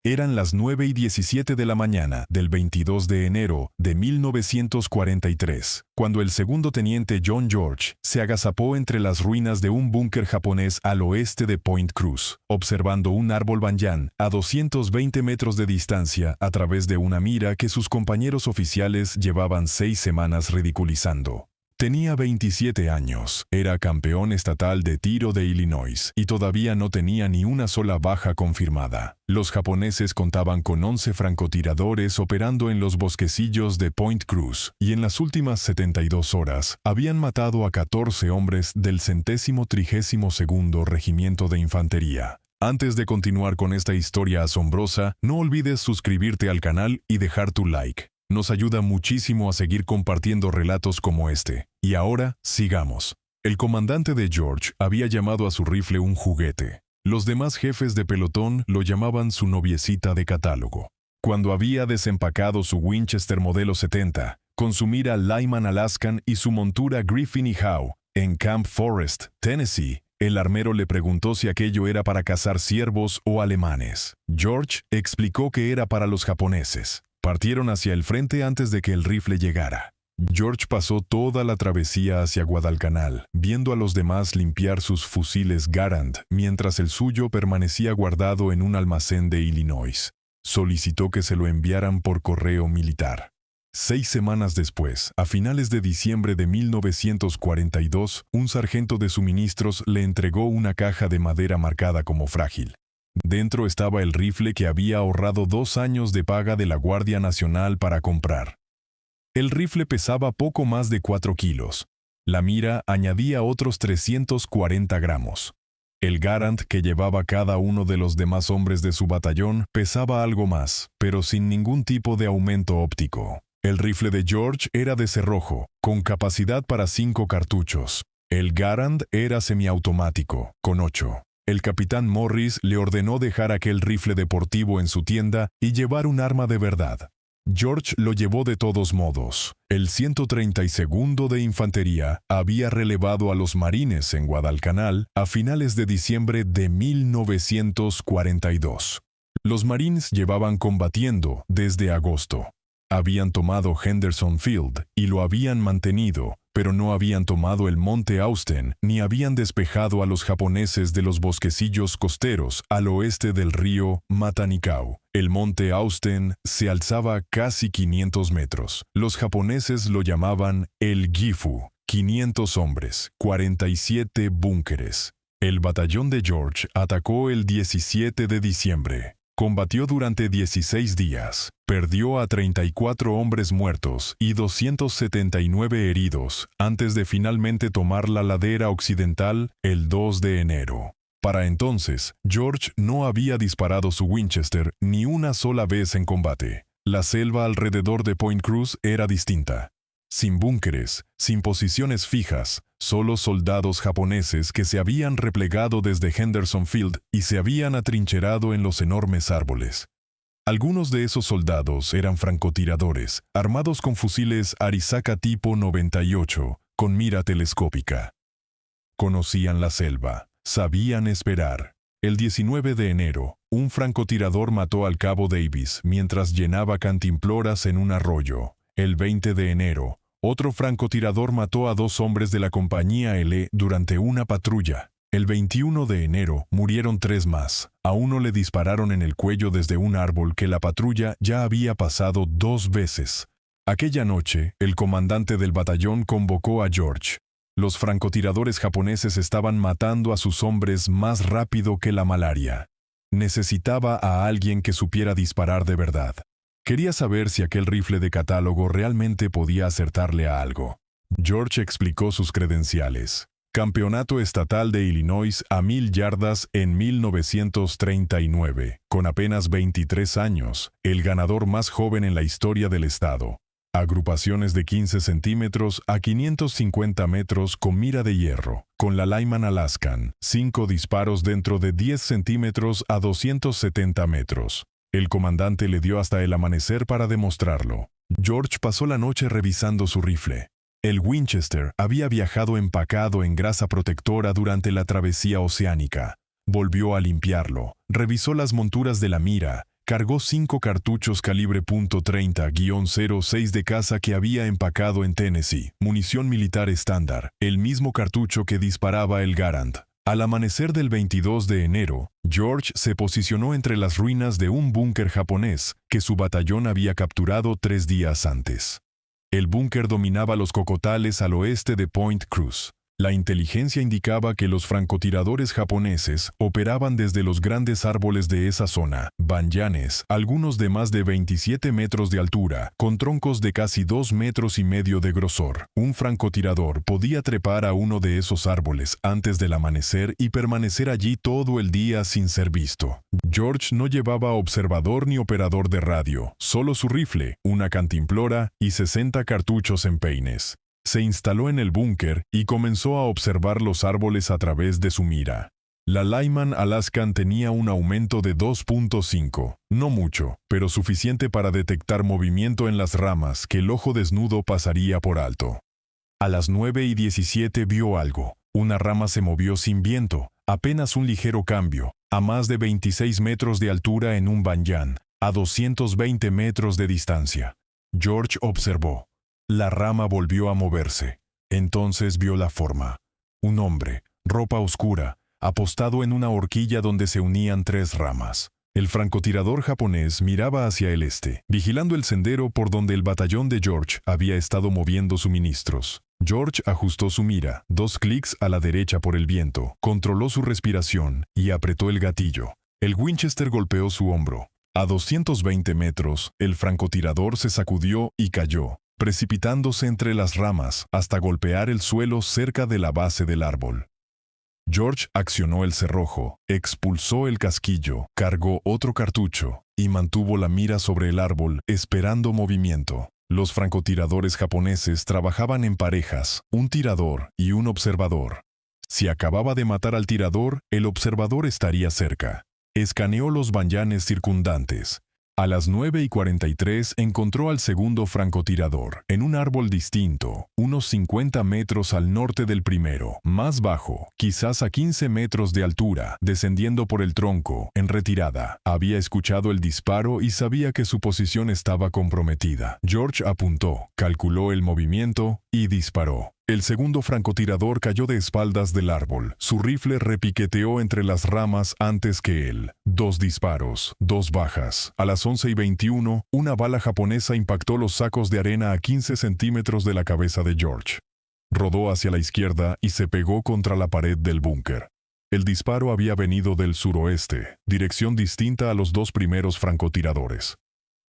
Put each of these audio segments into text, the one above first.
Eran las 9:17 de la mañana del 22 de enero de 1943, cuando el segundo teniente John George se agazapó entre las ruinas de un búnker japonés al oeste de Point Cruz, observando un árbol banyan a 220 metros de distancia a través de una mira que sus compañeros oficiales llevaban 6 semanas ridiculizando. Tenía 27 años, era campeón estatal de tiro de Illinois y todavía no tenía ni una sola baja confirmada. Los japoneses contaban con 11 francotiradores operando en los bosquecillos de Point Cruz y en las últimas 72 horas habían matado a 14 hombres del 132º Regimiento de Infantería. Antes de continuar con esta historia asombrosa, no olvides suscribirte al canal y dejar tu like. Nos ayuda muchísimo a seguir compartiendo relatos como este. Y ahora, sigamos. El comandante de George había llamado a su rifle un juguete. Los demás jefes de pelotón lo llamaban su noviecita de catálogo. Cuando había desempacado su Winchester modelo 70, con su mira Lyman Alaskan y su montura Griffin y Howe, en Camp Forest, Tennessee, el armero le preguntó si aquello era para cazar ciervos o alemanes. George explicó que era para los japoneses. Partieron hacia el frente antes de que el rifle llegara. George pasó toda la travesía hacia Guadalcanal, viendo a los demás limpiar sus fusiles Garand, mientras el suyo permanecía guardado en un almacén de Illinois. Solicitó que se lo enviaran por correo militar. 6 semanas después, a finales de diciembre de 1942, un sargento de suministros le entregó una caja de madera marcada como frágil. Dentro estaba el rifle que había ahorrado 2 años de paga de la Guardia Nacional para comprar. El rifle pesaba poco más de 4 kilos. La mira añadía otros 340 gramos. El Garand que llevaba cada uno de los demás hombres de su batallón pesaba algo más, pero sin ningún tipo de aumento óptico. El rifle de George era de cerrojo, con capacidad para 5 cartuchos. El Garand era semiautomático, con 8. El capitán Morris le ordenó dejar aquel rifle deportivo en su tienda y llevar un arma de verdad. George lo llevó de todos modos. El 132º de Infantería había relevado a los marines en Guadalcanal a finales de diciembre de 1942. Los marines llevaban combatiendo desde agosto. Habían tomado Henderson Field y lo habían mantenido, pero no habían tomado el monte Austen ni habían despejado a los japoneses de los bosquecillos costeros al oeste del río Matanikau. El monte Austen se alzaba casi 500 metros. Los japoneses lo llamaban el Gifu. 500 hombres, 47 búnkeres. El batallón de George atacó el 17 de diciembre. Combatió durante 16 días, perdió a 34 hombres muertos y 279 heridos antes de finalmente tomar la ladera occidental el 2 de enero. Para entonces, George no había disparado su Winchester ni una sola vez en combate. La selva alrededor de Point Cruz era distinta. Sin búnkeres, sin posiciones fijas, solo soldados japoneses que se habían replegado desde Henderson Field y se habían atrincherado en los enormes árboles. Algunos de esos soldados eran francotiradores, armados con fusiles Arisaka tipo 98, con mira telescópica. Conocían la selva, sabían esperar. El 19 de enero, un francotirador mató al cabo Davis mientras llenaba cantimploras en un arroyo. El 20 de enero, otro francotirador mató a 2 hombres de la compañía L durante una patrulla. El 21 de enero murieron 3 más. A uno le dispararon en el cuello desde un árbol que la patrulla ya había pasado 2 veces. Aquella noche, el comandante del batallón convocó a George. Los francotiradores japoneses estaban matando a sus hombres más rápido que la malaria. Necesitaba a alguien que supiera disparar de verdad. Quería saber si aquel rifle de catálogo realmente podía acertarle a algo. George explicó sus credenciales. Campeonato estatal de Illinois a 1000 yardas en 1939. Con apenas 23 años, el ganador más joven en la historia del estado. Agrupaciones de 15 centímetros a 550 metros con mira de hierro. Con la Lyman Alaskan, 5 disparos dentro de 10 centímetros a 270 metros. El comandante le dio hasta el amanecer para demostrarlo. George pasó la noche revisando su rifle. El Winchester había viajado empacado en grasa protectora durante la travesía oceánica. Volvió a limpiarlo, revisó las monturas de la mira, Cargó 5 cartuchos calibre .30-06 de caza que había empacado en Tennessee, munición militar estándar, el mismo cartucho que disparaba el Garand. Al amanecer del 22 de enero, George se posicionó entre las ruinas de un búnker japonés que su batallón había capturado 3 días antes. El búnker dominaba los cocotales al oeste de Point Cruz. La inteligencia indicaba que los francotiradores japoneses operaban desde los grandes árboles de esa zona, banyanes, algunos de más de 27 metros de altura, con troncos de casi 2,5 metros de grosor. Un francotirador podía trepar a uno de esos árboles antes del amanecer y permanecer allí todo el día sin ser visto. George no llevaba observador ni operador de radio, solo su rifle, una cantimplora y 60 cartuchos en peines. Se instaló en el búnker y comenzó a observar los árboles a través de su mira. La Lyman Alaskan tenía un aumento de 2.5, no mucho, pero suficiente para detectar movimiento en las ramas que el ojo desnudo pasaría por alto. A las 9:17 vio algo. Una rama se movió sin viento, apenas un ligero cambio, a más de 26 metros de altura en un banyan, a 220 metros de distancia. George observó. La rama volvió a moverse. Entonces vio la forma. Un hombre, ropa oscura, apostado en una horquilla donde se unían 3 ramas. El francotirador japonés miraba hacia el este, vigilando el sendero por donde el batallón de George había estado moviendo suministros. George ajustó su mira, 2 clics a la derecha por el viento, controló su respiración y apretó el gatillo. El Winchester golpeó su hombro. A 220 metros, el francotirador se sacudió y cayó, precipitándose entre las ramas hasta golpear el suelo cerca de la base del árbol. George accionó el cerrojo, expulsó el casquillo, cargó otro cartucho y mantuvo la mira sobre el árbol, esperando movimiento. Los francotiradores japoneses trabajaban en parejas, un tirador y un observador. Si acababa de matar al tirador, el observador estaría cerca. Escaneó los banyanes circundantes. A las 9:43 encontró al segundo francotirador, en un árbol distinto, unos 50 metros al norte del primero, más bajo, quizás a 15 metros de altura, descendiendo por el tronco, en retirada. Había escuchado el disparo y sabía que su posición estaba comprometida. George apuntó, calculó el movimiento y disparó. El segundo francotirador cayó de espaldas del árbol. Su rifle repiqueteó entre las ramas antes que él. 2 disparos, 2 bajas. A las 11:21, una bala japonesa impactó los sacos de arena a 15 centímetros de la cabeza de George. Rodó hacia la izquierda y se pegó contra la pared del búnker. El disparo había venido del suroeste, dirección distinta a los 2 primeros francotiradores.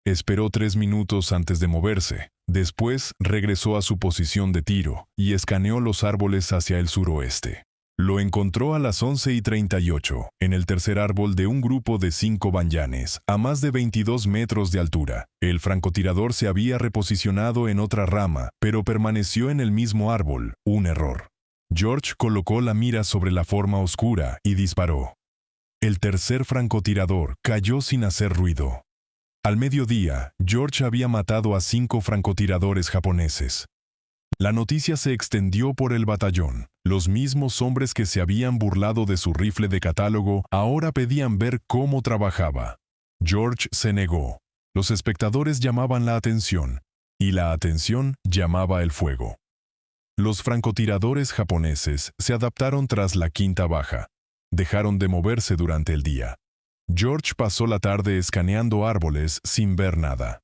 Esperó 3 minutos antes de moverse. Después regresó a su posición de tiro y escaneó los árboles hacia el suroeste. Lo encontró a las 11:38, en el tercer árbol de un grupo de 5 banyanes, a más de 22 metros de altura. El francotirador se había reposicionado en otra rama, pero permaneció en el mismo árbol, un error. George colocó la mira sobre la forma oscura y disparó. El tercer francotirador cayó sin hacer ruido. Al mediodía, George había matado a 5 francotiradores japoneses. La noticia se extendió por el batallón. Los mismos hombres que se habían burlado de su rifle de catálogo ahora pedían ver cómo trabajaba. George se negó. Los espectadores llamaban la atención, y la atención llamaba el fuego. Los francotiradores japoneses se adaptaron tras la quinta baja. Dejaron de moverse durante el día. George pasó la tarde escaneando árboles sin ver nada.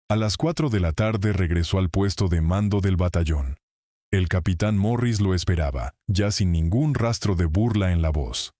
A las 4 de la tarde regresó al puesto de mando del batallón. El capitán Morris lo esperaba, ya sin ningún rastro de burla en la voz.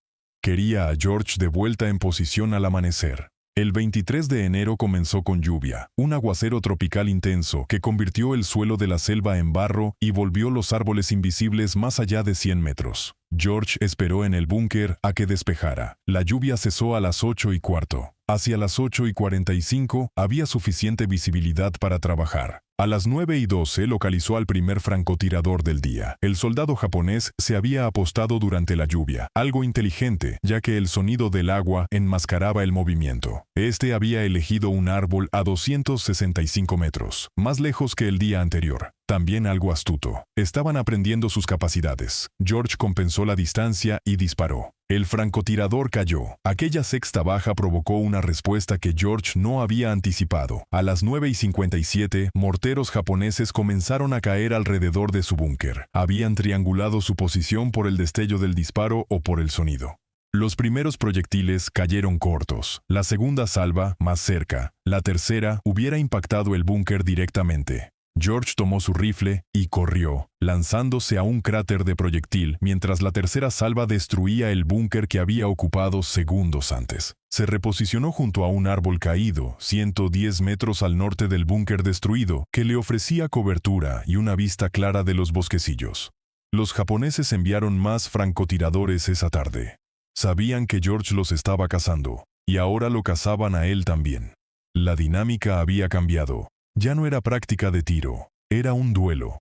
Quería a George de vuelta en posición al amanecer. El 23 de enero comenzó con lluvia, un aguacero tropical intenso que convirtió el suelo de la selva en barro y volvió los árboles invisibles más allá de 100 metros. George esperó en el búnker a que despejara. La lluvia cesó a las 8:15. Hacia las 8:45 había suficiente visibilidad para trabajar. A las 9:12 localizó al primer francotirador del día. El soldado japonés se había apostado durante la lluvia, algo inteligente, ya que el sonido del agua enmascaraba el movimiento. Este había elegido un árbol a 265 metros, más lejos que el día anterior. También algo astuto. Estaban aprendiendo sus capacidades. George compensó la distancia y disparó. El francotirador cayó. Aquella sexta baja provocó una respuesta que George no había anticipado. A las 9:57, morteros japoneses comenzaron a caer alrededor de su búnker. Habían triangulado su posición por el destello del disparo o por el sonido. Los primeros proyectiles cayeron cortos. La segunda salva, más cerca. La tercera hubiera impactado el búnker directamente. George tomó su rifle y corrió, lanzándose a un cráter de proyectil mientras la tercera salva destruía el búnker que había ocupado segundos antes. Se reposicionó junto a un árbol caído, 110 metros al norte del búnker destruido, que le ofrecía cobertura y una vista clara de los bosquecillos. Los japoneses enviaron más francotiradores esa tarde. Sabían que George los estaba cazando, y ahora lo cazaban a él también. La dinámica había cambiado. Ya no era práctica de tiro, era un duelo.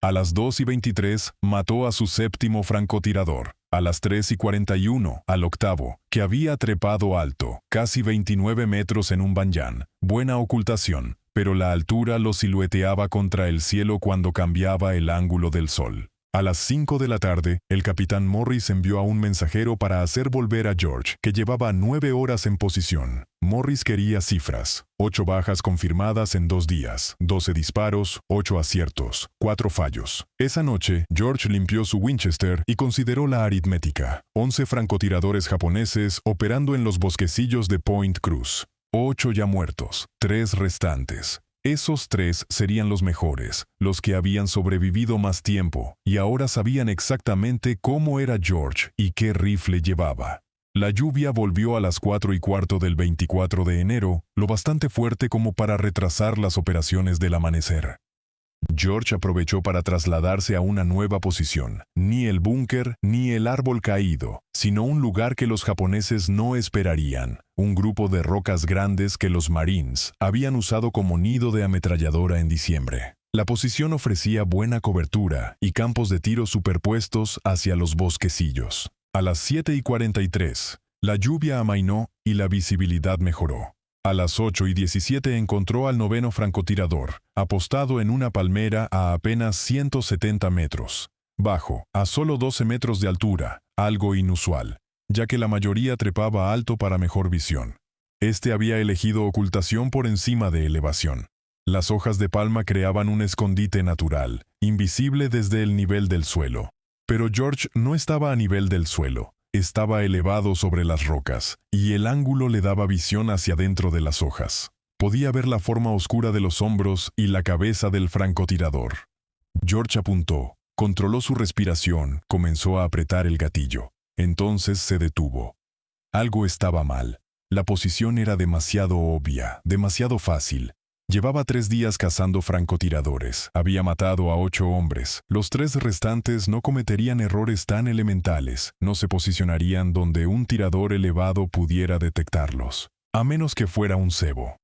A las 2:23 mató a su séptimo francotirador. A las 3:41 al octavo, que había trepado alto, casi 29 metros en un banyán. Buena ocultación, pero la altura lo silueteaba contra el cielo cuando cambiaba el ángulo del sol. A las 5 de la tarde, el capitán Morris envió a un mensajero para hacer volver a George, que llevaba 9 horas en posición. Morris quería cifras: 8 bajas confirmadas en 2 días, 12 disparos, 8 aciertos, 4 fallos. Esa noche, George limpió su Winchester y consideró la aritmética: 11 francotiradores japoneses operando en los bosquecillos de Point Cruz. 8 ya muertos, 3 restantes. Esos 3 serían los mejores, los que habían sobrevivido más tiempo, y ahora sabían exactamente cómo era George y qué rifle llevaba. La lluvia volvió a las 4:15 del 24 de enero, lo bastante fuerte como para retrasar las operaciones del amanecer. George aprovechó para trasladarse a una nueva posición. Ni el búnker ni el árbol caído, sino un lugar que los japoneses no esperarían. Un grupo de rocas grandes que los Marines habían usado como nido de ametralladora en diciembre. La posición ofrecía buena cobertura y campos de tiro superpuestos hacia los bosquecillos. A las 7:43, la lluvia amainó y la visibilidad mejoró. A las 8:17 encontró al noveno francotirador, apostado en una palmera a apenas 170 metros. Bajo, a solo 12 metros de altura, algo inusual, ya que la mayoría trepaba alto para mejor visión. Este había elegido ocultación por encima de elevación. Las hojas de palma creaban un escondite natural, invisible desde el nivel del suelo. Pero George no estaba a nivel del suelo. Estaba elevado sobre las rocas, y el ángulo le daba visión hacia dentro de las hojas. Podía ver la forma oscura de los hombros y la cabeza del francotirador. George apuntó, controló su respiración, comenzó a apretar el gatillo. Entonces se detuvo. Algo estaba mal. La posición era demasiado obvia, demasiado fácil. Llevaba 3 días cazando francotiradores. Había matado a 8 hombres. Los 3 restantes no cometerían errores tan elementales. No se posicionarían donde un tirador elevado pudiera detectarlos. A menos que fuera un cebo.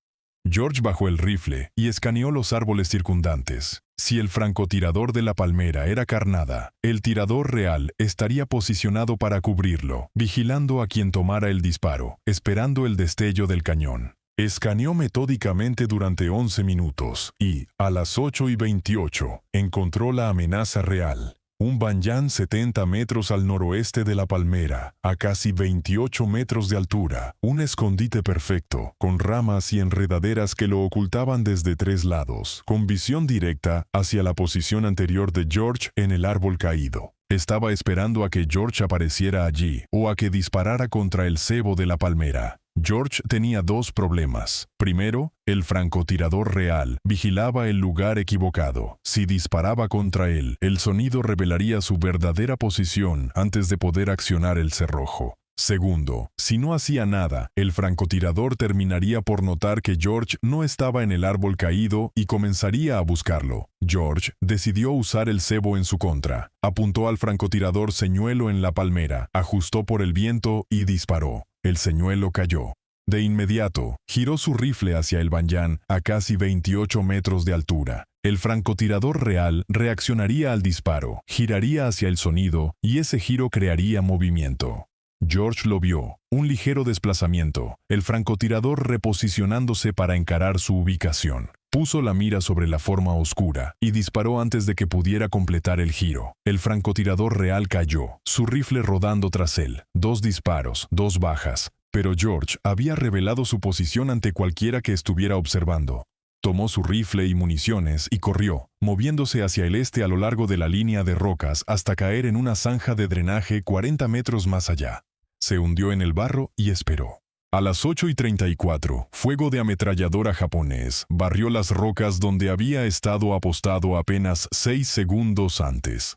George bajó el rifle y escaneó los árboles circundantes. Si el francotirador de la palmera era carnada, el tirador real estaría posicionado para cubrirlo, vigilando a quien tomara el disparo, esperando el destello del cañón. Escaneó metódicamente durante 11 minutos y, a las 8:28, encontró la amenaza real. Un banyán 70 metros al noroeste de la palmera, a casi 28 metros de altura. Un escondite perfecto, con ramas y enredaderas que lo ocultaban desde 3 lados, con visión directa hacia la posición anterior de George en el árbol caído. Estaba esperando a que George apareciera allí, o a que disparara contra el cebo de la palmera. George tenía 2 problemas. Primero, el francotirador real vigilaba el lugar equivocado. Si disparaba contra él, el sonido revelaría su verdadera posición antes de poder accionar el cerrojo. Segundo, si no hacía nada, el francotirador terminaría por notar que George no estaba en el árbol caído y comenzaría a buscarlo. George decidió usar el cebo en su contra. Apuntó al francotirador señuelo en la palmera, ajustó por el viento y disparó. El señuelo cayó. De inmediato, giró su rifle hacia el banyán a casi 28 metros de altura. El francotirador real reaccionaría al disparo, giraría hacia el sonido y ese giro crearía movimiento. George lo vio, un ligero desplazamiento, el francotirador reposicionándose para encarar su ubicación. Puso la mira sobre la forma oscura y disparó antes de que pudiera completar el giro. El francotirador real cayó, su rifle rodando tras él. 2 disparos, 2 bajas. Pero George había revelado su posición ante cualquiera que estuviera observando. Tomó su rifle y municiones y corrió, moviéndose hacia el este a lo largo de la línea de rocas hasta caer en una zanja de drenaje 40 metros más allá. Se hundió en el barro y esperó. A las 8:34, fuego de ametralladora japonés barrió las rocas donde había estado apostado apenas 6 segundos antes.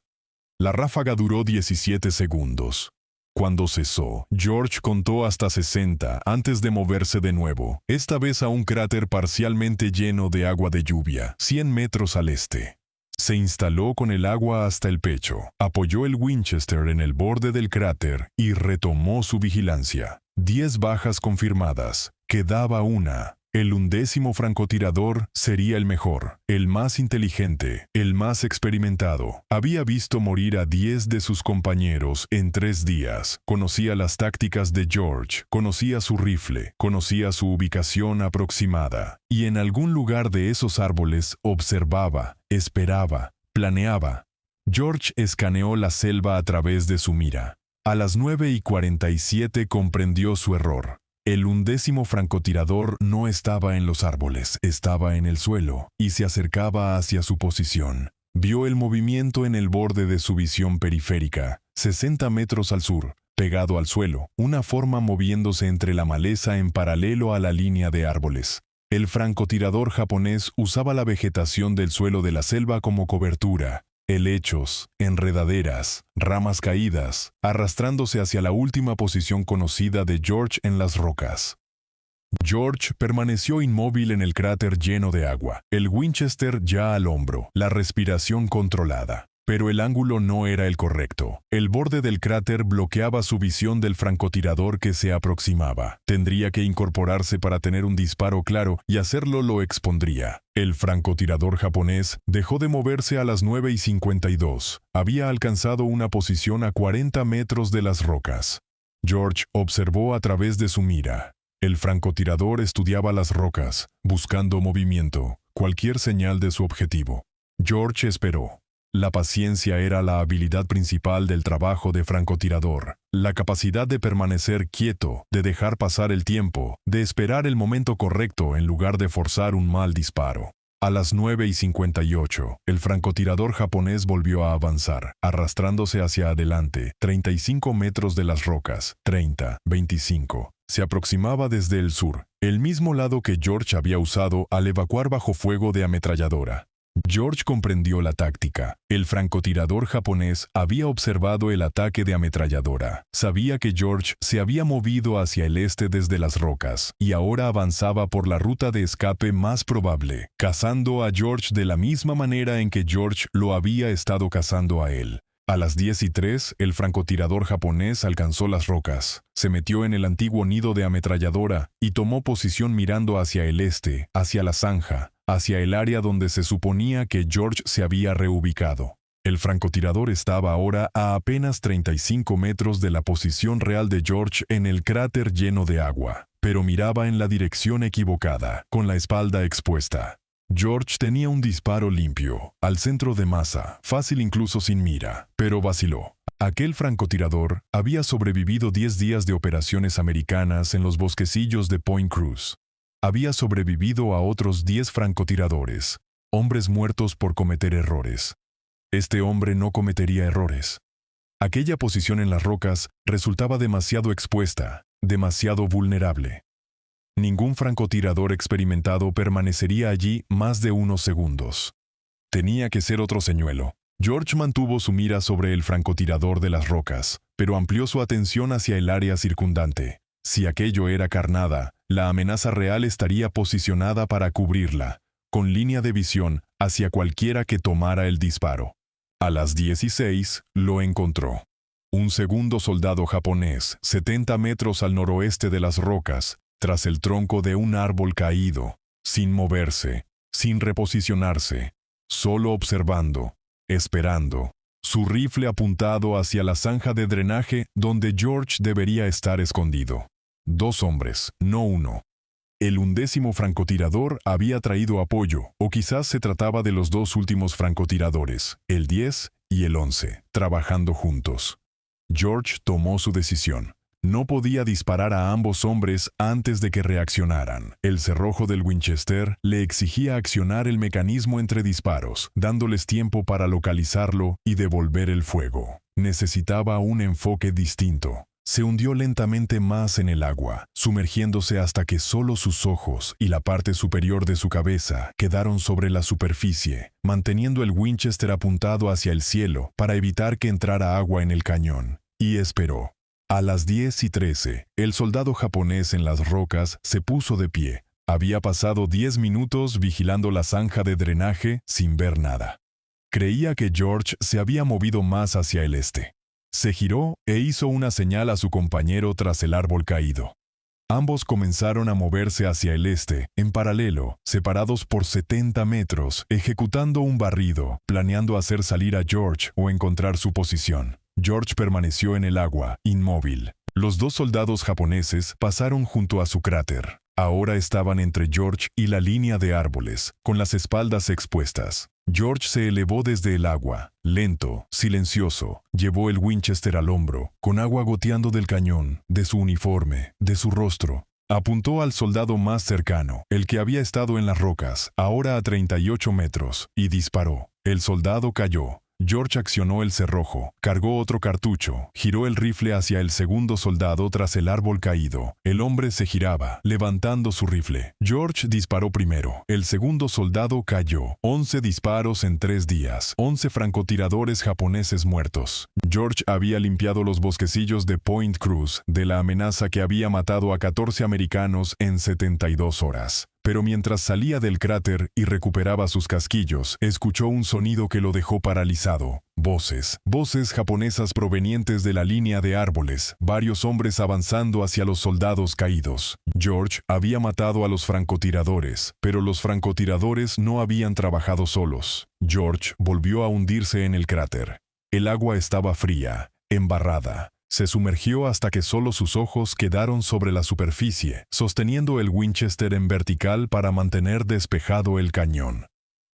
La ráfaga duró 17 segundos. Cuando cesó, George contó hasta 60 antes de moverse de nuevo, esta vez a un cráter parcialmente lleno de agua de lluvia, 100 metros al este. Se instaló con el agua hasta el pecho, apoyó el Winchester en el borde del cráter y retomó su vigilancia. 10 bajas confirmadas. Quedaba una. El 11º francotirador sería el mejor, el más inteligente, el más experimentado. Había visto morir a 10 de sus compañeros en 3 días. Conocía las tácticas de George, conocía su rifle, conocía su ubicación aproximada. Y en algún lugar de esos árboles observaba, esperaba, planeaba. George escaneó la selva a través de su mira. A las 9:47 comprendió su error. El 11º francotirador no estaba en los árboles, estaba en el suelo, y se acercaba hacia su posición. Vio el movimiento en el borde de su visión periférica, 60 metros al sur, pegado al suelo, una forma moviéndose entre la maleza en paralelo a la línea de árboles. El francotirador japonés usaba la vegetación del suelo de la selva como cobertura. Helechos, enredaderas, ramas caídas, arrastrándose hacia la última posición conocida de George en las rocas. George permaneció inmóvil en el cráter lleno de agua, el Winchester ya al hombro, la respiración controlada. Pero el ángulo no era el correcto. El borde del cráter bloqueaba su visión del francotirador que se aproximaba. Tendría que incorporarse para tener un disparo claro y hacerlo lo expondría. El francotirador japonés dejó de moverse a las 9:52. Había alcanzado una posición a 40 metros de las rocas. George observó a través de su mira. El francotirador estudiaba las rocas, buscando movimiento, cualquier señal de su objetivo. George esperó. La paciencia era la habilidad principal del trabajo de francotirador. La capacidad de permanecer quieto, de dejar pasar el tiempo, de esperar el momento correcto en lugar de forzar un mal disparo. A las 9:58, el francotirador japonés volvió a avanzar, arrastrándose hacia adelante, 35 metros de las rocas, 30, 25. Se aproximaba desde el sur, el mismo lado que George había usado al evacuar bajo fuego de ametralladora. George comprendió la táctica. El francotirador japonés había observado el ataque de ametralladora. Sabía que George se había movido hacia el este desde las rocas y ahora avanzaba por la ruta de escape más probable, cazando a George de la misma manera en que George lo había estado cazando a él. A las 10:03, el francotirador japonés alcanzó las rocas, se metió en el antiguo nido de ametralladora y tomó posición mirando hacia el este, hacia la zanja, hacia el área donde se suponía que George se había reubicado. El francotirador estaba ahora a apenas 35 metros de la posición real de George en el cráter lleno de agua, pero miraba en la dirección equivocada, con la espalda expuesta. George tenía un disparo limpio, al centro de masa, fácil incluso sin mira, pero vaciló. Aquel francotirador había sobrevivido 10 días de operaciones americanas en los bosquecillos de Point Cruz. Había sobrevivido a otros 10 francotiradores, hombres muertos por cometer errores. Este hombre no cometería errores. Aquella posición en las rocas resultaba demasiado expuesta, demasiado vulnerable. Ningún francotirador experimentado permanecería allí más de unos segundos. Tenía que ser otro señuelo. George mantuvo su mira sobre el francotirador de las rocas, pero amplió su atención hacia el área circundante. Si aquello era carnada, la amenaza real estaría posicionada para cubrirla, con línea de visión hacia cualquiera que tomara el disparo. A las 16, lo encontró. Un segundo soldado japonés, 70 metros al noroeste de las rocas, tras el tronco de un árbol caído, sin moverse, sin reposicionarse, solo observando, esperando, su rifle apuntado hacia la zanja de drenaje donde George debería estar escondido. 2 hombres, no uno. El 11º francotirador había traído apoyo, o quizás se trataba de los dos últimos francotiradores, el 10 y el 11, trabajando juntos. George tomó su decisión. No podía disparar a ambos hombres antes de que reaccionaran. El cerrojo del Winchester le exigía accionar el mecanismo entre disparos, dándoles tiempo para localizarlo y devolver el fuego. Necesitaba un enfoque distinto. Se hundió lentamente más en el agua, sumergiéndose hasta que solo sus ojos y la parte superior de su cabeza quedaron sobre la superficie, manteniendo el Winchester apuntado hacia el cielo para evitar que entrara agua en el cañón. Y esperó. A las 10:13, el soldado japonés en las rocas se puso de pie. Había pasado 10 minutos vigilando la zanja de drenaje sin ver nada. Creía que George se había movido más hacia el este. Se giró e hizo una señal a su compañero tras el árbol caído. Ambos comenzaron a moverse hacia el este, en paralelo, separados por 70 metros, ejecutando un barrido, planeando hacer salir a George o encontrar su posición. George permaneció en el agua, inmóvil. Los dos soldados japoneses pasaron junto a su cráter. Ahora estaban entre George y la línea de árboles, con las espaldas expuestas. George se elevó desde el agua, lento, silencioso. Llevó el Winchester al hombro, con agua goteando del cañón, de su uniforme, de su rostro. Apuntó al soldado más cercano, el que había estado en las rocas, ahora a 38 metros, y disparó. El soldado cayó. George accionó el cerrojo, cargó otro cartucho, giró el rifle hacia el segundo soldado tras el árbol caído. El hombre se giraba, levantando su rifle. George disparó primero. El segundo soldado cayó. 11 disparos en 3 días. 11 francotiradores japoneses muertos. George había limpiado los bosquecillos de Point Cruz de la amenaza que había matado a 14 americanos en 72 horas. Pero mientras salía del cráter y recuperaba sus casquillos, escuchó un sonido que lo dejó paralizado. Voces japonesas provenientes de la línea de árboles, varios hombres avanzando hacia los soldados caídos. George había matado a los francotiradores, pero los francotiradores no habían trabajado solos. George volvió a hundirse en el cráter. El agua estaba fría, embarrada. Se sumergió hasta que solo sus ojos quedaron sobre la superficie, sosteniendo el Winchester en vertical para mantener despejado el cañón.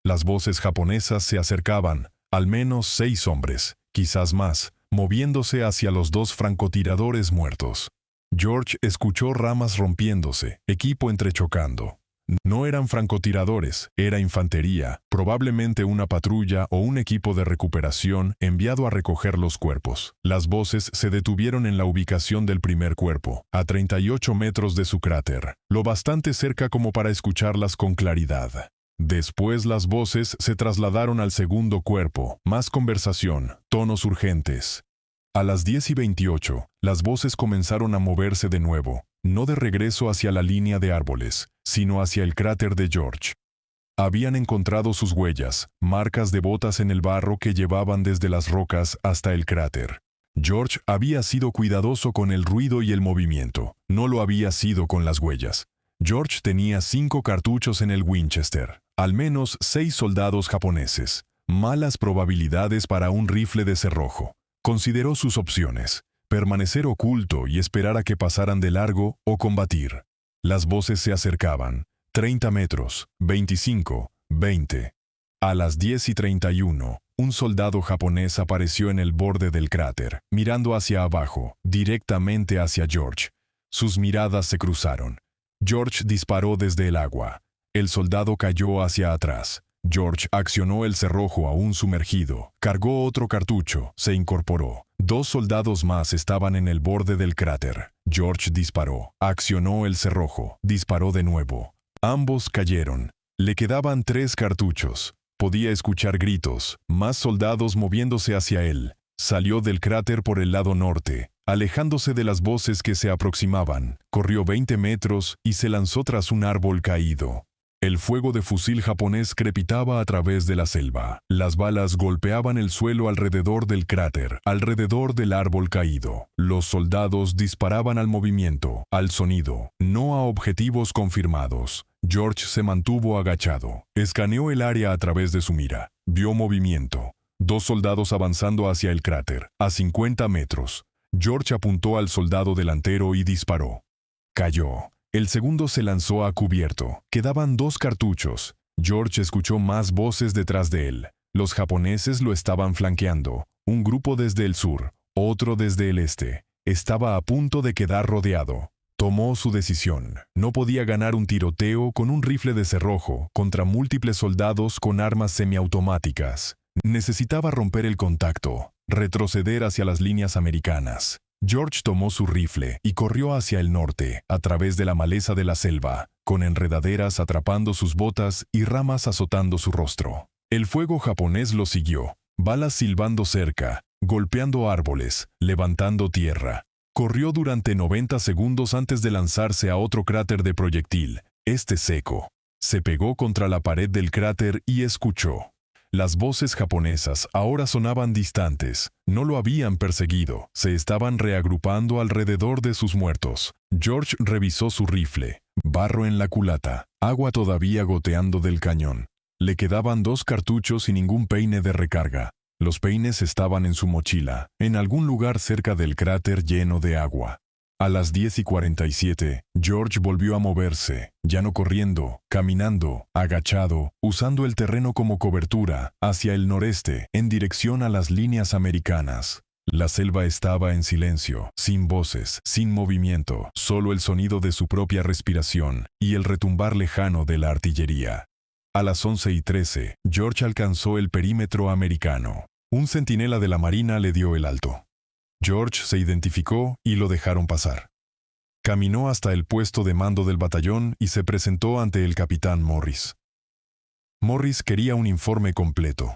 Las voces japonesas se acercaban, al menos 6 hombres, quizás más, moviéndose hacia los 2 francotiradores muertos. George escuchó ramas rompiéndose, equipo entrechocando. No eran francotiradores, era infantería, probablemente una patrulla o un equipo de recuperación enviado a recoger los cuerpos. Las voces se detuvieron en la ubicación del primer cuerpo, a 38 metros de su cráter, lo bastante cerca como para escucharlas con claridad. Después las voces se trasladaron al segundo cuerpo, más conversación, tonos urgentes. A las 10:28, las voces comenzaron a moverse de nuevo, no de regreso hacia la línea de árboles, sino hacia el cráter de George. Habían encontrado sus huellas, marcas de botas en el barro que llevaban desde las rocas hasta el cráter. George había sido cuidadoso con el ruido y el movimiento, no lo había sido con las huellas. George tenía 5 cartuchos en el Winchester, al menos 6 soldados japoneses. Malas probabilidades para un rifle de cerrojo. Consideró sus opciones: permanecer oculto y esperar a que pasaran de largo o combatir. Las voces se acercaban. 30 metros, 25, 20. A las 10:31, un soldado japonés apareció en el borde del cráter, mirando hacia abajo, directamente hacia George. Sus miradas se cruzaron. George disparó desde el agua. El soldado cayó hacia atrás. George accionó el cerrojo aún sumergido, cargó otro cartucho, se incorporó. 2 soldados más estaban en el borde del cráter. George disparó, accionó el cerrojo, disparó de nuevo. Ambos cayeron. Le quedaban 3 cartuchos. Podía escuchar gritos, más soldados moviéndose hacia él. Salió del cráter por el lado norte, alejándose de las voces que se aproximaban. Corrió 20 metros y se lanzó tras un árbol caído. El fuego de fusil japonés crepitaba a través de la selva. Las balas golpeaban el suelo alrededor del cráter, alrededor del árbol caído. Los soldados disparaban al movimiento, al sonido, no a objetivos confirmados. George se mantuvo agachado. Escaneó el área a través de su mira. Vio movimiento. 2 soldados avanzando hacia el cráter, a 50 metros. George apuntó al soldado delantero y disparó. Cayó. El segundo se lanzó a cubierto. Quedaban 2 cartuchos. George escuchó más voces detrás de él. Los japoneses lo estaban flanqueando. Un grupo desde el sur, otro desde el este. Estaba a punto de quedar rodeado. Tomó su decisión. No podía ganar un tiroteo con un rifle de cerrojo contra múltiples soldados con armas semiautomáticas. Necesitaba romper el contacto, retroceder hacia las líneas americanas. George tomó su rifle y corrió hacia el norte, a través de la maleza de la selva, con enredaderas atrapando sus botas y ramas azotando su rostro. El fuego japonés lo siguió, balas silbando cerca, golpeando árboles, levantando tierra. Corrió durante 90 segundos antes de lanzarse a otro cráter de proyectil, este seco. Se pegó contra la pared del cráter y escuchó. Las voces japonesas ahora sonaban distantes. No lo habían perseguido. Se estaban reagrupando alrededor de sus muertos. George revisó su rifle. Barro en la culata. Agua todavía goteando del cañón. Le quedaban 2 cartuchos y ningún peine de recarga. Los peines estaban en su mochila, en algún lugar cerca del cráter lleno de agua. A las 10:47, George volvió a moverse, ya no corriendo, caminando, agachado, usando el terreno como cobertura, hacia el noreste, en dirección a las líneas americanas. La selva estaba en silencio, sin voces, sin movimiento, solo el sonido de su propia respiración y el retumbar lejano de la artillería. A las 11:13, George alcanzó el perímetro americano. Un centinela de la Marina le dio el alto. George se identificó y lo dejaron pasar. Caminó hasta el puesto de mando del batallón y se presentó ante el capitán Morris. Morris quería un informe completo.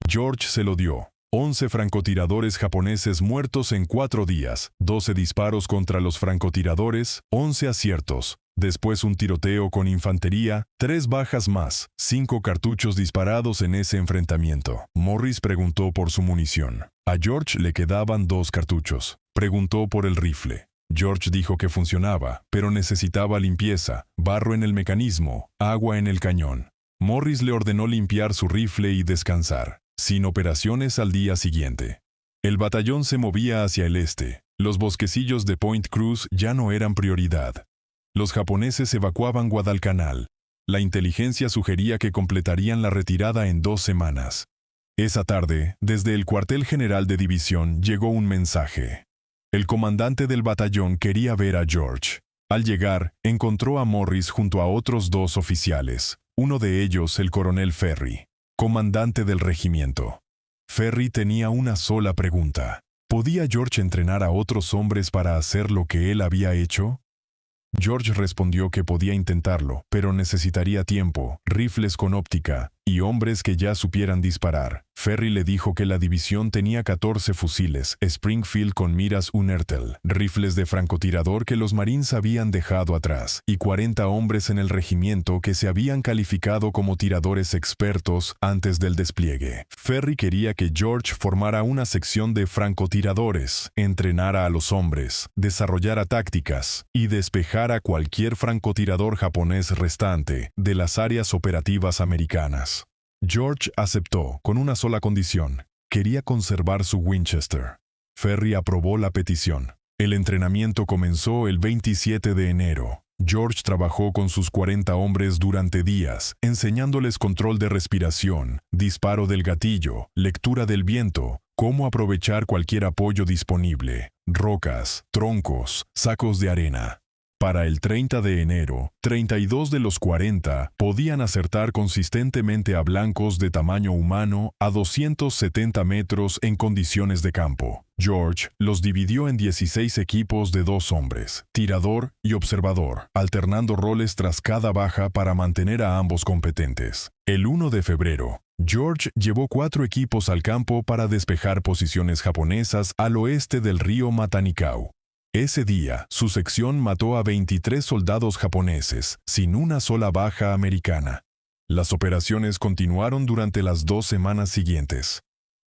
George se lo dio. 11 francotiradores japoneses muertos en 4 días, 12 disparos contra los francotiradores, 11 aciertos. Después un tiroteo con infantería, 3 bajas más, 5 cartuchos disparados en ese enfrentamiento. Morris preguntó por su munición. A George le quedaban 2 cartuchos. Preguntó por el rifle. George dijo que funcionaba, pero necesitaba limpieza, barro en el mecanismo, agua en el cañón. Morris le ordenó limpiar su rifle y descansar, sin operaciones al día siguiente. El batallón se movía hacia el este. Los bosquecillos de Point Cruz ya no eran prioridad. Los japoneses evacuaban Guadalcanal. La inteligencia sugería que completarían la retirada en 2 semanas. Esa tarde, desde el cuartel general de división llegó un mensaje. El comandante del batallón quería ver a George. Al llegar, encontró a Morris junto a otros 2 oficiales, uno de ellos el coronel Ferry, comandante del regimiento. Ferry tenía una sola pregunta. ¿Podía George entrenar a otros hombres para hacer lo que él había hecho? George respondió que podía intentarlo, pero necesitaría tiempo, rifles con óptica y hombres que ya supieran disparar. Ferry le dijo que la división tenía 14 fusiles Springfield con miras Unertel, rifles de francotirador que los Marines habían dejado atrás, y 40 hombres en el regimiento que se habían calificado como tiradores expertos antes del despliegue. Ferry quería que George formara una sección de francotiradores, entrenara a los hombres, desarrollara tácticas y despejara a cualquier francotirador japonés restante de las áreas operativas americanas. George aceptó con una sola condición. Quería conservar su Winchester. Ferry aprobó la petición. El entrenamiento comenzó el 27 de enero. George trabajó con sus 40 hombres durante días, enseñándoles control de respiración, disparo del gatillo, lectura del viento, cómo aprovechar cualquier apoyo disponible, rocas, troncos, sacos de arena. Para el 30 de enero, 32 de los 40 podían acertar consistentemente a blancos de tamaño humano a 270 metros en condiciones de campo. George los dividió en 16 equipos de 2 hombres, tirador y observador, alternando roles tras cada baja para mantener a ambos competentes. El 1 de febrero, George llevó 4 equipos al campo para despejar posiciones japonesas al oeste del río Matanikau. Ese día, su sección mató a 23 soldados japoneses, sin una sola baja americana. Las operaciones continuaron durante las 2 semanas siguientes.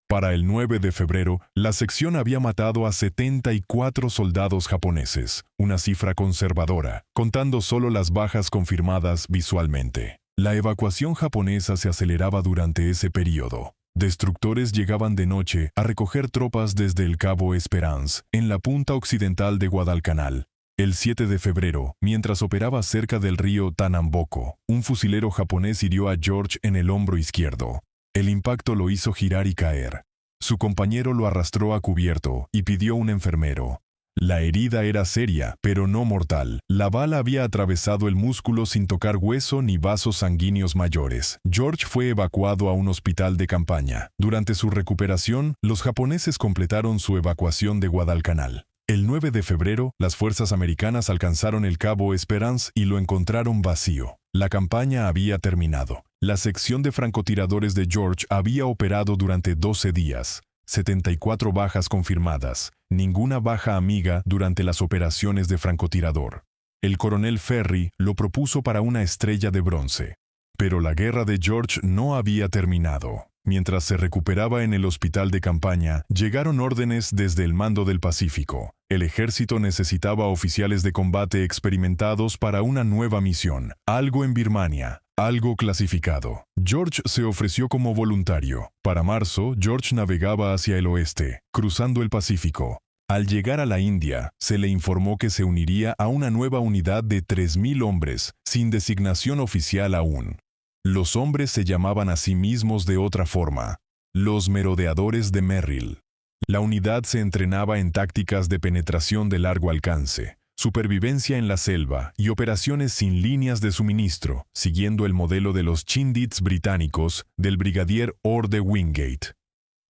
Para el 9 de febrero, la sección había matado a 74 soldados japoneses, una cifra conservadora, contando solo las bajas confirmadas visualmente. La evacuación japonesa se aceleraba durante ese periodo. Destructores llegaban de noche a recoger tropas desde el Cabo Esperance, en la punta occidental de Guadalcanal. El 7 de febrero, mientras operaba cerca del río Tanamboko, un fusilero japonés hirió a George en el hombro izquierdo. El impacto lo hizo girar y caer. Su compañero lo arrastró a cubierto y pidió un enfermero. La herida era seria, pero no mortal. La bala había atravesado el músculo sin tocar hueso ni vasos sanguíneos mayores. George fue evacuado a un hospital de campaña. Durante su recuperación, los japoneses completaron su evacuación de Guadalcanal. El 9 de febrero, las fuerzas americanas alcanzaron el Cabo Esperance y lo encontraron vacío. La campaña había terminado. La sección de francotiradores de George había operado durante 12 días. 74 bajas confirmadas, ninguna baja amiga durante las operaciones de francotirador. El coronel Ferry lo propuso para una estrella de bronce. Pero la guerra de George no había terminado. Mientras se recuperaba en el hospital de campaña, llegaron órdenes desde el mando del Pacífico. El ejército necesitaba oficiales de combate experimentados para una nueva misión, algo en Birmania. Algo clasificado. George se ofreció como voluntario. Para marzo, George navegaba hacia el oeste, cruzando el Pacífico. Al llegar a la India, se le informó que se uniría a una nueva unidad de 3,000 hombres, sin designación oficial aún. Los hombres se llamaban a sí mismos de otra forma: los merodeadores de Merrill. La unidad se entrenaba en tácticas de penetración de largo alcance, supervivencia en la selva y operaciones sin líneas de suministro, siguiendo el modelo de los Chindits británicos del brigadier Orr de Wingate.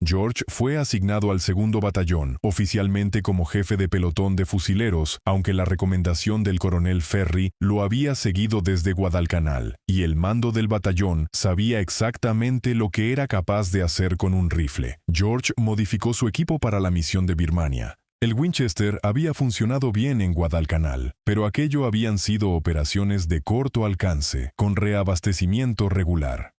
George fue asignado al 2º batallón, oficialmente como jefe de pelotón de fusileros, aunque la recomendación del coronel Ferry lo había seguido desde Guadalcanal, y el mando del batallón sabía exactamente lo que era capaz de hacer con un rifle. George modificó su equipo para la misión de Birmania. El Winchester había funcionado bien en Guadalcanal, pero aquello habían sido operaciones de corto alcance, con reabastecimiento regular.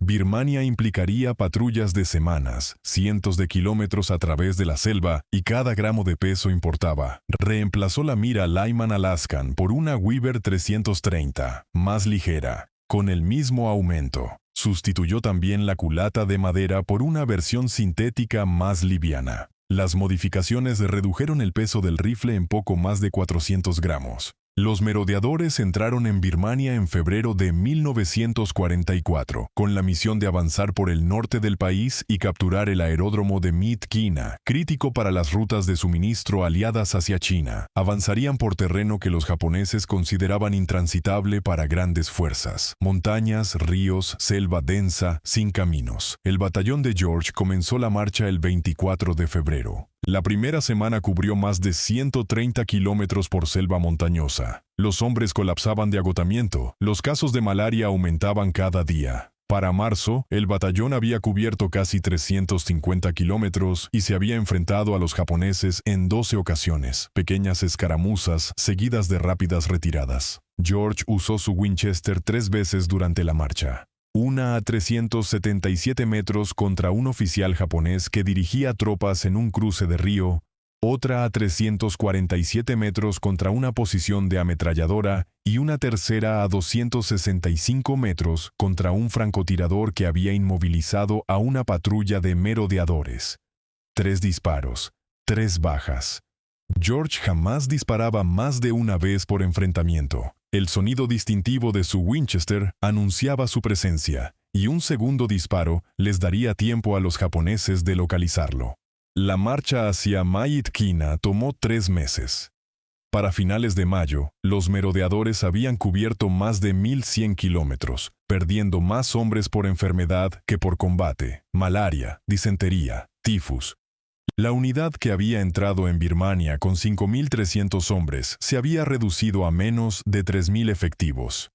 Birmania implicaría patrullas de semanas, cientos de kilómetros a través de la selva, y cada gramo de peso importaba. Reemplazó la mira Lyman Alaskan por una Weaver 330, más ligera, con el mismo aumento. Sustituyó también la culata de madera por una versión sintética más liviana. Las modificaciones redujeron el peso del rifle en poco más de 400 gramos. Los merodeadores entraron en Birmania en febrero de 1944, con la misión de avanzar por el norte del país y capturar el aeródromo de Myitkyina, crítico para las rutas de suministro aliadas hacia China. Avanzarían por terreno que los japoneses consideraban intransitable para grandes fuerzas: montañas, ríos, selva densa, sin caminos. El batallón de George comenzó la marcha el 24 de febrero. La primera semana cubrió más de 130 kilómetros por selva montañosa. Los hombres colapsaban de agotamiento. Los casos de malaria aumentaban cada día. Para marzo, el batallón había cubierto casi 350 kilómetros y se había enfrentado a los japoneses en 12 ocasiones, pequeñas escaramuzas seguidas de rápidas retiradas. George usó su Winchester 3 veces durante la marcha. Una a 377 metros contra un oficial japonés que dirigía tropas en un cruce de río, otra a 347 metros contra una posición de ametralladora y una tercera a 265 metros contra un francotirador que había inmovilizado a una patrulla de merodeadores. 3 disparos, 3 bajas. George jamás disparaba más de una vez por enfrentamiento. El sonido distintivo de su Winchester anunciaba su presencia, y un segundo disparo les daría tiempo a los japoneses de localizarlo. La marcha hacia Myitkyina tomó 3 meses. Para finales de mayo, los merodeadores habían cubierto más de 1,100 kilómetros, perdiendo más hombres por enfermedad que por combate: malaria, disentería, tifus. La unidad que había entrado en Birmania con 5,300 hombres se había reducido a menos de 3,000 efectivos.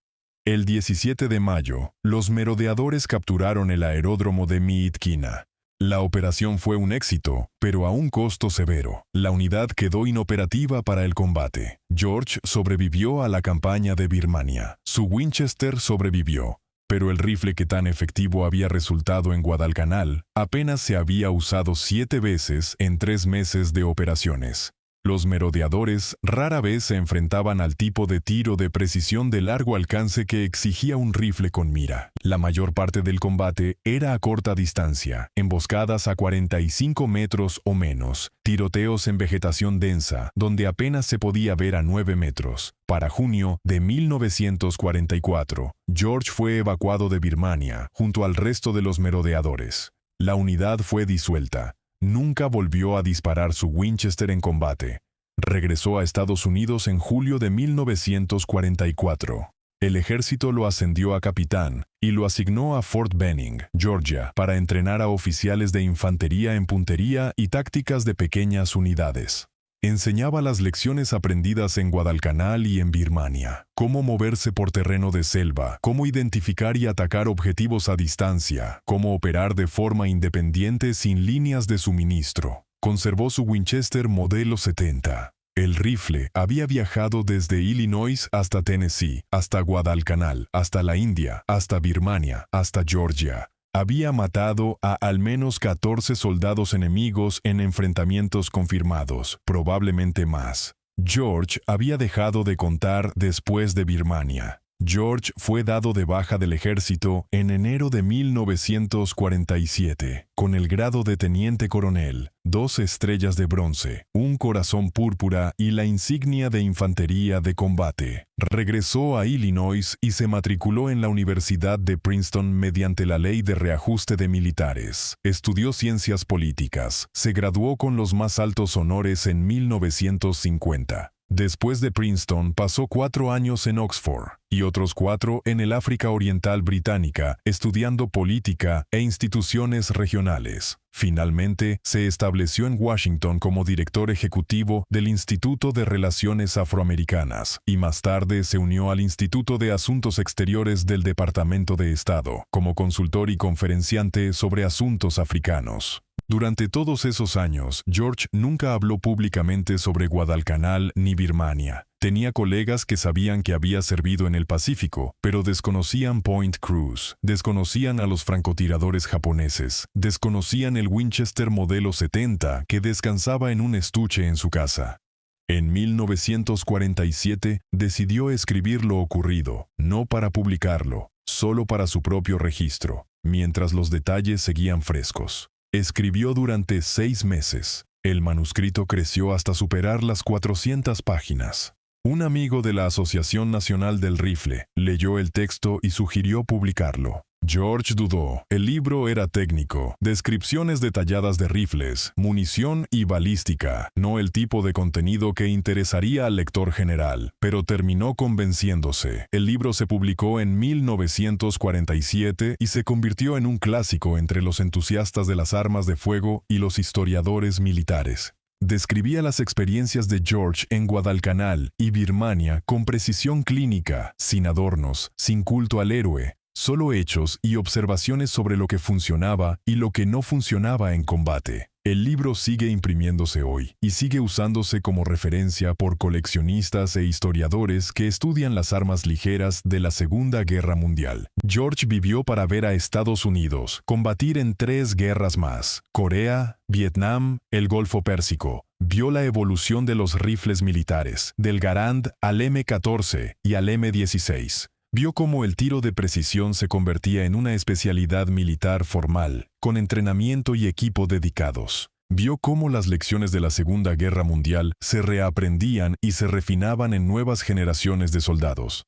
El 17 de mayo, los merodeadores capturaron el aeródromo de Myitkyina. La operación fue un éxito, pero a un costo severo. La unidad quedó inoperativa para el combate. George sobrevivió a la campaña de Birmania. Su Winchester sobrevivió, pero el rifle que tan efectivo había resultado en Guadalcanal apenas se había usado 7 veces en 3 meses de operaciones. Los merodeadores rara vez se enfrentaban al tipo de tiro de precisión de largo alcance que exigía un rifle con mira. La mayor parte del combate era a corta distancia, emboscadas a 45 metros o menos, tiroteos en vegetación densa, donde apenas se podía ver a 9 metros. Para junio de 1944, George fue evacuado de Birmania, junto al resto de los merodeadores. La unidad fue disuelta. Nunca volvió a disparar su Winchester en combate. Regresó a Estados Unidos en julio de 1944. El ejército lo ascendió a capitán y lo asignó a Fort Benning, Georgia, para entrenar a oficiales de infantería en puntería y tácticas de pequeñas unidades. Enseñaba las lecciones aprendidas en Guadalcanal y en Birmania, cómo moverse por terreno de selva, cómo identificar y atacar objetivos a distancia, cómo operar de forma independiente sin líneas de suministro. Conservó su Winchester modelo 70. El rifle había viajado desde Illinois hasta Tennessee, hasta Guadalcanal, hasta la India, hasta Birmania, hasta Georgia. Había matado a al menos 14 soldados enemigos en enfrentamientos confirmados, probablemente más. George había dejado de contar después de Birmania. George fue dado de baja del ejército en enero de 1947, con el grado de teniente coronel, 2 estrellas de bronce, un corazón púrpura y la insignia de infantería de combate. Regresó a Illinois y se matriculó en la Universidad de Princeton mediante la Ley de Reajuste de Militares. Estudió ciencias políticas. Se graduó con los más altos honores en 1950. Después de Princeton, pasó 4 años en Oxford y otros 4 en el África Oriental Británica, estudiando política e instituciones regionales. Finalmente, se estableció en Washington como director ejecutivo del Instituto de Relaciones Afroamericanas y más tarde se unió al Instituto de Asuntos Exteriores del Departamento de Estado, como consultor y conferenciante sobre asuntos africanos. Durante todos esos años, George nunca habló públicamente sobre Guadalcanal ni Birmania. Tenía colegas que sabían que había servido en el Pacífico, pero desconocían Point Cruz, desconocían a los francotiradores japoneses, desconocían el Winchester modelo 70 que descansaba en un estuche en su casa. En 1947 decidió escribir lo ocurrido, no para publicarlo, solo para su propio registro, mientras los detalles seguían frescos. Escribió durante 6 meses. El manuscrito creció hasta superar las 400 páginas. Un amigo de la Asociación Nacional del Rifle leyó el texto y sugirió publicarlo. George dudó. El libro era técnico, descripciones detalladas de rifles, munición y balística, no el tipo de contenido que interesaría al lector general, pero terminó convenciéndose. El libro se publicó en 1947 y se convirtió en un clásico entre los entusiastas de las armas de fuego y los historiadores militares. Describía las experiencias de George en Guadalcanal y Birmania con precisión clínica, sin adornos, sin culto al héroe. Solo hechos y observaciones sobre lo que funcionaba y lo que no funcionaba en combate. El libro sigue imprimiéndose hoy y sigue usándose como referencia por coleccionistas e historiadores que estudian las armas ligeras de la Segunda Guerra Mundial. George vivió para ver a Estados Unidos combatir en 3 guerras más: Corea, Vietnam, el Golfo Pérsico. Vio la evolución de los rifles militares, del Garand al M14 y al M16. Vio cómo el tiro de precisión se convertía en una especialidad militar formal, con entrenamiento y equipo dedicados. Vio cómo las lecciones de la Segunda Guerra Mundial se reaprendían y se refinaban en nuevas generaciones de soldados.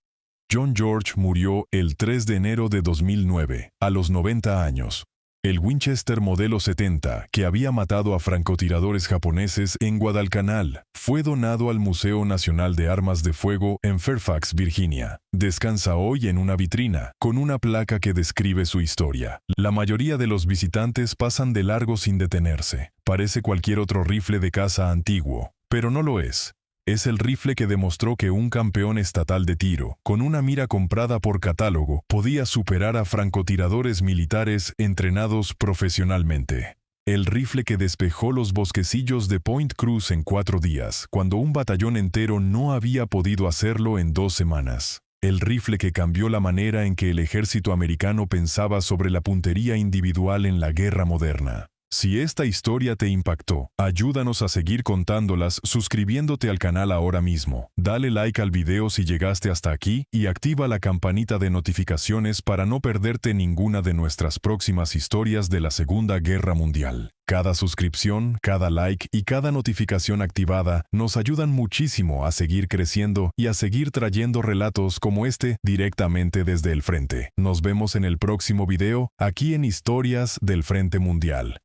John George murió el 3 de enero de 2009, a los 90 años. El Winchester modelo 70, que había matado a francotiradores japoneses en Guadalcanal, fue donado al Museo Nacional de Armas de Fuego en Fairfax, Virginia. Descansa hoy en una vitrina, con una placa que describe su historia. La mayoría de los visitantes pasan de largo sin detenerse. Parece cualquier otro rifle de caza antiguo, pero no lo es. Es el rifle que demostró que un campeón estatal de tiro, con una mira comprada por catálogo, podía superar a francotiradores militares entrenados profesionalmente. El rifle que despejó los bosquecillos de Point Cruz en 4 días, cuando un batallón entero no había podido hacerlo en 2 semanas. El rifle que cambió la manera en que el ejército americano pensaba sobre la puntería individual en la guerra moderna. Si esta historia te impactó, ayúdanos a seguir contándolas suscribiéndote al canal ahora mismo. Dale like al video si llegaste hasta aquí y activa la campanita de notificaciones para no perderte ninguna de nuestras próximas historias de la Segunda Guerra Mundial. Cada suscripción, cada like y cada notificación activada nos ayudan muchísimo a seguir creciendo y a seguir trayendo relatos como este directamente desde el frente. Nos vemos en el próximo video, aquí en Historias del Frente Mundial.